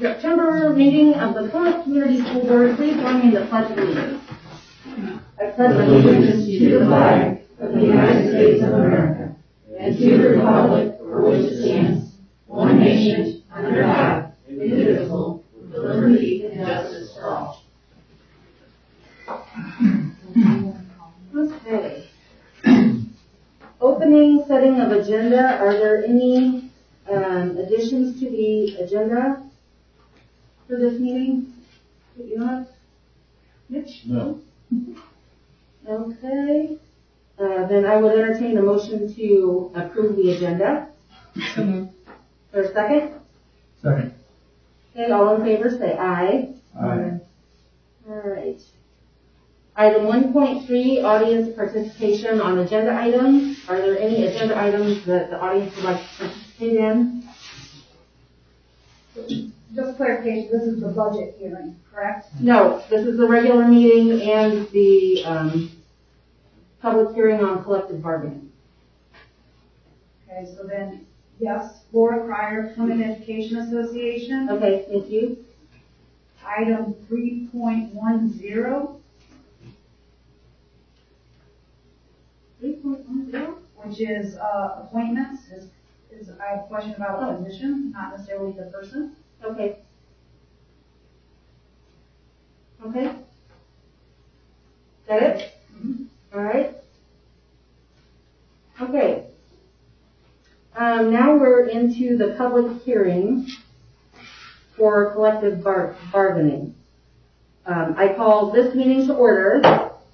September meeting of the Plymouth Community School Board, please join me in the Pledge of Allegiance. I pledge allegiance to the flag of the United States of America and to the republic for which it stands, one nation, under God, indivisible, with liberty and justice for all. Okay. Opening, setting of agenda. Are there any additions to the agenda for this meeting? You want? Mitch? No. Okay. Then I would entertain a motion to approve the agenda. Is there a second? Second. Okay, all in favor say aye. Aye. All right. Item 1.3, audience participation on agenda items. Are there any agenda items that the audience would like to participate in? Just clarification, this is the budget hearing, correct? No, this is the regular meeting and the public hearing on collective bargaining. Okay, so then, yes, Laura Cryer, Plymouth Education Association. Okay, thank you. Item 3.10, 3.10? which is appointments. I have a question about a position, not necessarily the person. Okay. Okay. Is that it? Mm-hmm. All right. Okay. Now we're into the public hearing for collective bargaining. I call this meeting to order.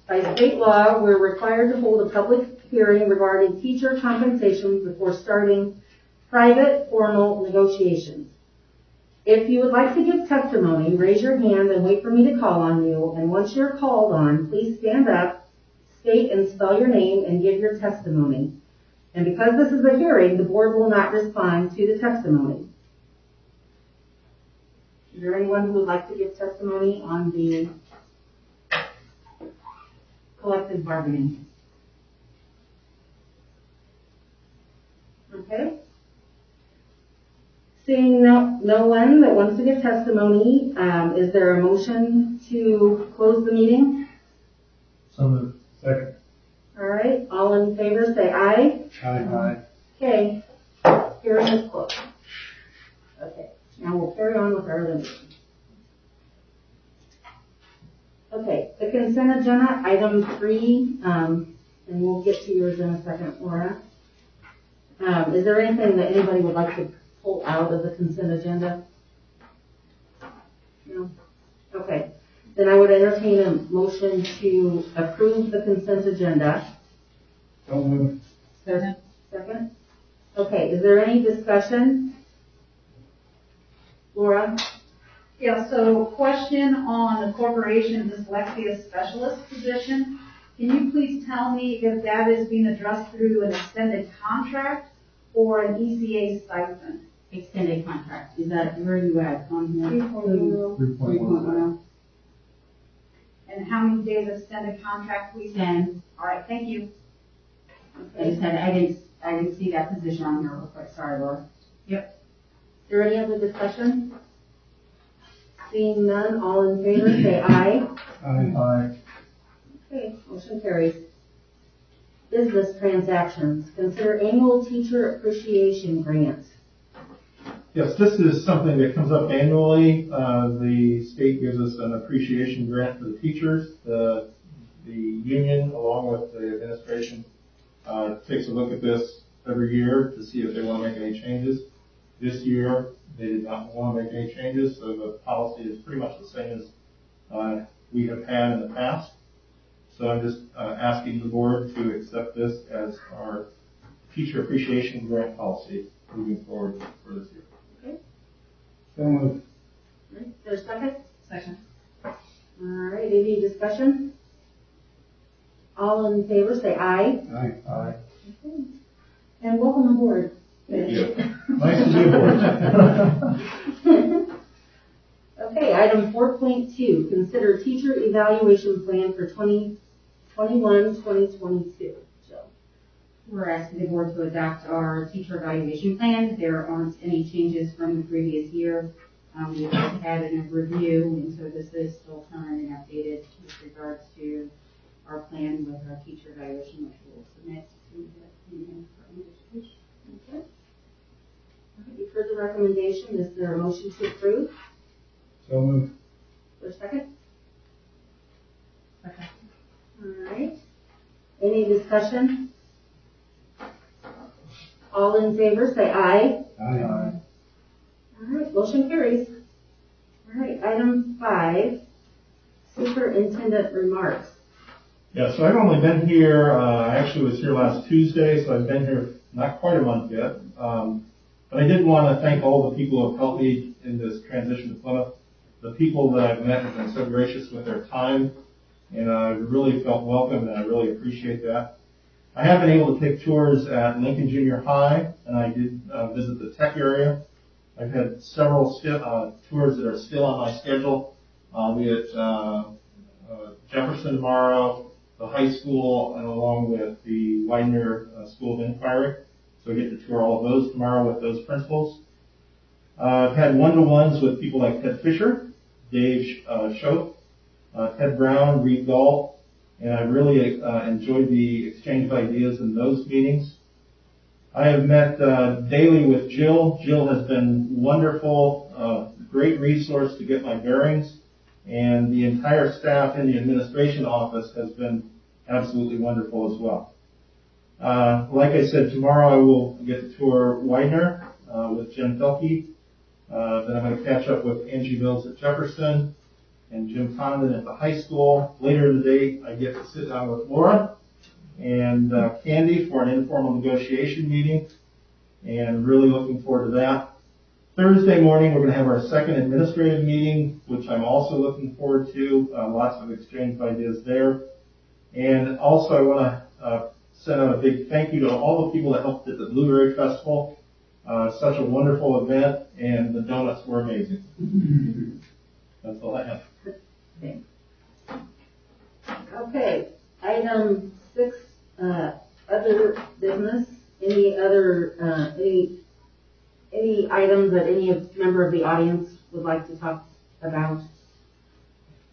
By state law, we're required to hold a public hearing regarding teacher compensation before starting private formal negotiations. If you would like to give testimony, raise your hand and wait for me to call on you. And once you're called on, please stand up, state and spell your name, and give your testimony. And because this is a hearing, the board will not respond to the testimony. Is there anyone who would like to give testimony on the collective bargaining? Okay. Seeing no one that wants to give testimony, is there a motion to close the meeting? So moved. Second. All right, all in favor say aye. Aye. Okay, hearing is closed. Okay, now we'll carry on with our other meeting. Okay, the consent agenda, item 3, and we'll get to yours in a second, Laura. Is there anything that anybody would like to pull out of the consent agenda? No? Okay. Then I would entertain a motion to approve the consent agenda. So moved. Second? Okay, is there any discussion? Laura? Yeah, so question on the corporation dyslexia specialist position. Can you please tell me if that is being addressed through an extended contract or an ECA stipend? Extended contract. Is that where you at on here? 3.0. 3.10. And how many days extended contract, please? 10. All right, thank you. I just had, I didn't see that position on here real quick. Sorry, Laura. Yep. Is there any other discussion? Seeing none, all in favor say aye. Aye. Okay, motion carries. Business transactions. Consider annual teacher appreciation grant. Yes, this is something that comes up annually. The state gives us an appreciation grant for the teachers. The union, along with the administration, takes a look at this every year to see if they want to make any changes. This year, they did not want to make any changes, so the policy is pretty much the same as we have had in the past. So I'm just asking the board to accept this as our teacher appreciation grant policy moving forward for this year. Okay. So moved. Is there a second? Second. All right, any discussion? All in favor say aye. Aye. Okay. And welcome aboard. Thank you. Nice to be aboard. Okay, item 4.2, consider teacher evaluation plan for 2021-2022. Jill. We're asking the board to adopt our teacher evaluation plan. There aren't any changes from the previous year. We've just had a review, and so this is still current and updated with regards to our plan with our teacher evaluation, which we'll submit to the Department of Education. Okay. All right, you've heard the recommendation. Is there a motion to approve? So moved. For a second? Second. All right. Any discussion? All in favor, say aye. Aye. All right, motion carries. All right, item 5, superintendent remarks. Yeah, so I've only been here, I actually was here last Tuesday, so I've been here not quite a month yet. But I did want to thank all the people who have helped me in this transition to Plymouth. The people that I've met have been so gracious with their time, and I really felt welcome, and I really appreciate that. I have been able to take tours at Lincoln Junior High, and I did visit the tech area. I've had several tours that are still on my schedule. I'll be at Jefferson tomorrow, the high school, and along with the Widener School of Inquiry. So I get to tour all of those tomorrow with those principals. I've had one-to-ones with people like Ted Fisher, Dave Schoaf, Ted Brown, Reed Gall, and I really enjoyed the exchange of ideas in those meetings. I have met daily with Jill. Jill has been wonderful, great resource to get my bearings, and the entire staff in the administration office has been absolutely wonderful as well. Like I said, tomorrow I will get to tour Widener with Jen Felke. Then I'm going to catch up with Angie Mills at Jefferson and Jim Condon at the high school. Later in the day, I get to sit down with Laura and Candy for an informal negotiation meeting, and really looking forward to that. Thursday morning, we're going to have our second administrative meeting, which I'm also looking forward to. Lots of exchange of ideas there. And also, I want to send out a big thank you to all the people that helped at the Blueberry Festival. Such a wonderful event, and the donuts were amazing. That's all I have. Okay, item 6, other business. Any other, any items that any member of the audience would like to talk about?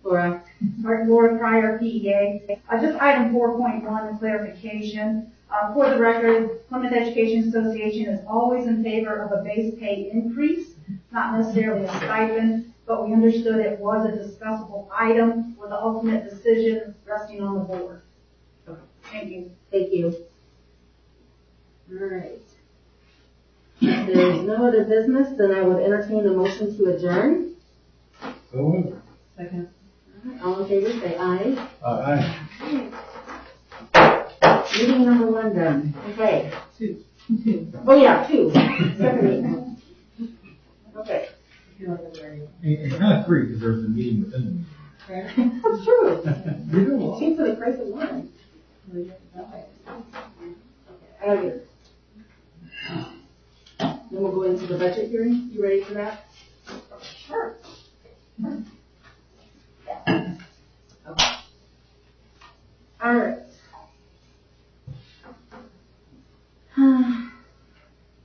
Laura? Laura Pryor, PEA. Just item 4.1, clarification. For the record, Plymouth Education Association is always in favor of a base pay increase, not necessarily a stipend, but we understood it was a discussable item with the ultimate decision resting on the board. Okay. Thank you. Thank you. All right. If there's no other business, then I would entertain a motion to adjourn. So moved. Second. All right, all in favor, say aye. Aye. Meeting number 1 done. Okay. 2. Oh yeah, 2. Second meeting. Okay. It's kind of free because there's a meeting within the meeting. That's true. You're doing well. Seems for the price of one. Okay, I gotta get it. Then we'll go into the budget hearing. You ready for that? Sure. Okay. All right.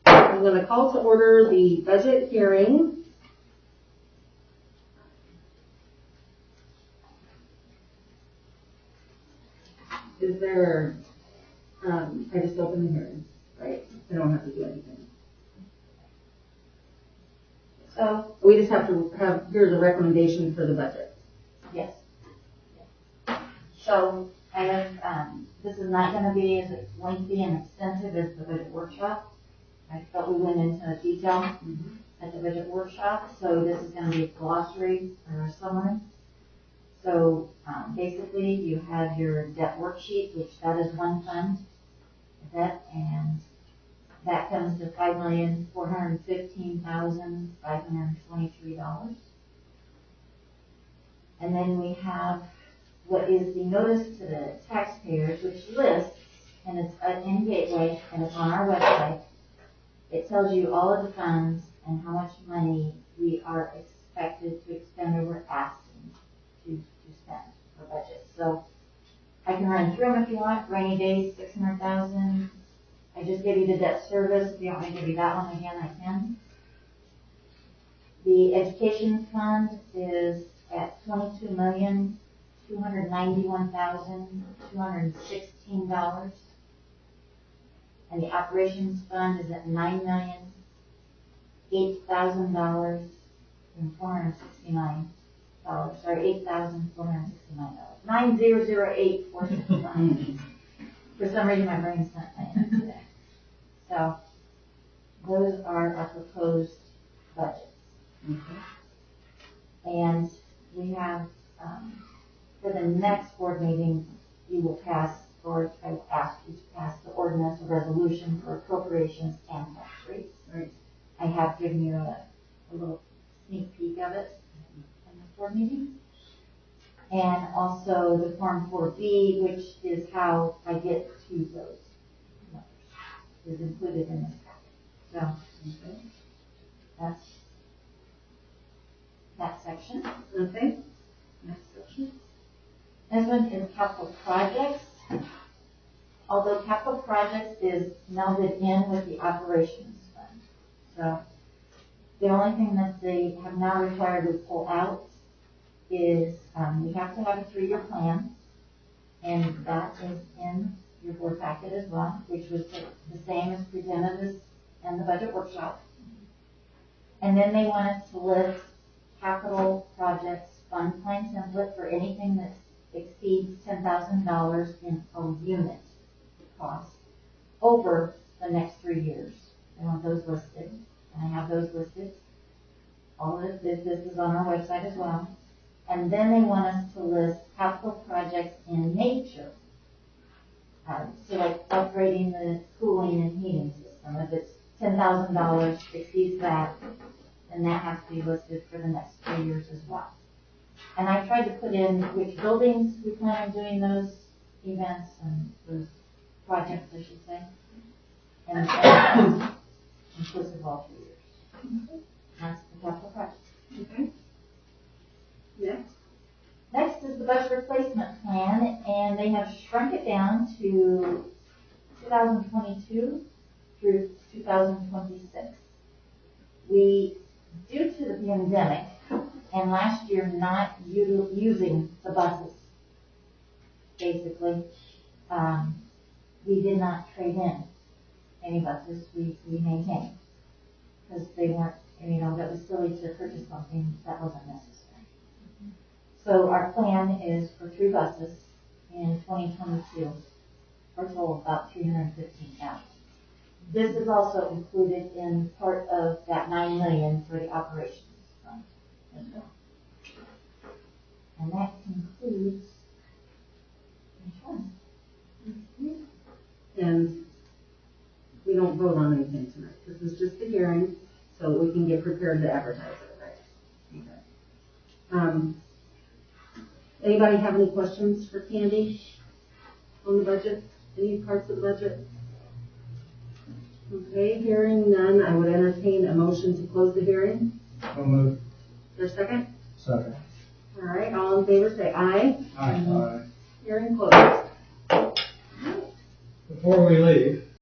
I'm going to call to order the budget hearing. Is there, I just opened the hearing, right? I don't have to do anything. So we just have to have, here's a recommendation for the budget. Yes. So I have, this is not gonna be as lengthy and extensive as the budget workshop. I felt we went into detail at the budget workshop, so this is gonna be a glossary or a summary. So, basically you have your debt worksheet, which that is one fund, debt, and that comes to $5,415,523. And then we have what is the notice to the taxpayers, which lists, and it's in Gateway, and it's on our website. It tells you all of the funds and how much money we are expected to expend or we're asking to spend for budget. So I can run through them if you want. Rainy days, $600,000. I just gave you the debt service. If you want me to give you that one again, I can. The education fund is at $22,291,216. And the operations fund is at $9,008,000 and $469. Sorry, $8,469. 9,008,469. For some reason, my brain's not playing today. So, those are our proposed budgets. And we have, for the next board meeting, you will pass, or I will ask you to pass the ordinance or resolution for appropriations and tax rates. Right. I have given you a little sneak peek of it in the board meeting. And also the Form 4B, which is how I get to those numbers, is included in this packet. So, that's that section. Okay. Next section. Next one is capital projects. Although capital projects is melded in with the operations fund. So the only thing that they have now required to pull out is we have to have a 3-year plan, and that is in your board packet as well, which was the same as presented in the budget workshop. And then they want us to list capital projects fund plan template for anything that exceeds $10,000 in a unit cost over the next 3 years. They want those listed, and I have those listed. All of this is on our website as well. And then they want us to list capital projects in nature. So like upgrading the cooling and heating system. If it's $10,000 exceeds that, then that has to be listed for the next 3 years as well. And I tried to put in which buildings we plan on doing those events and those projects, I should say. And inclusive of all 3 years. That's the capital project. Okay. Next. Next is the budget replacement plan, and they have shrunk it down to 2022 through 2026. We, due to the pandemic, and last year not using the buses, basically, we did not trade in any buses. We maintained, because they weren't, that was silly to purchase something that wasn't necessary. So our plan is for 3 buses in 2022, for a total of about $315,000. This is also included in part of that $9 million for the operations fund as well. And that concludes each one. And we don't vote on anything tonight. This is just the hearing, so that we can get prepared to advertise it, right? Okay. Anybody have any questions for Candy on the budget? Any parts of the budget? Okay, hearing none, I would entertain a motion to close the hearing. So moved. Is there a second? Second. All right, all in favor say aye. Aye. Hearing closed. Before we leave,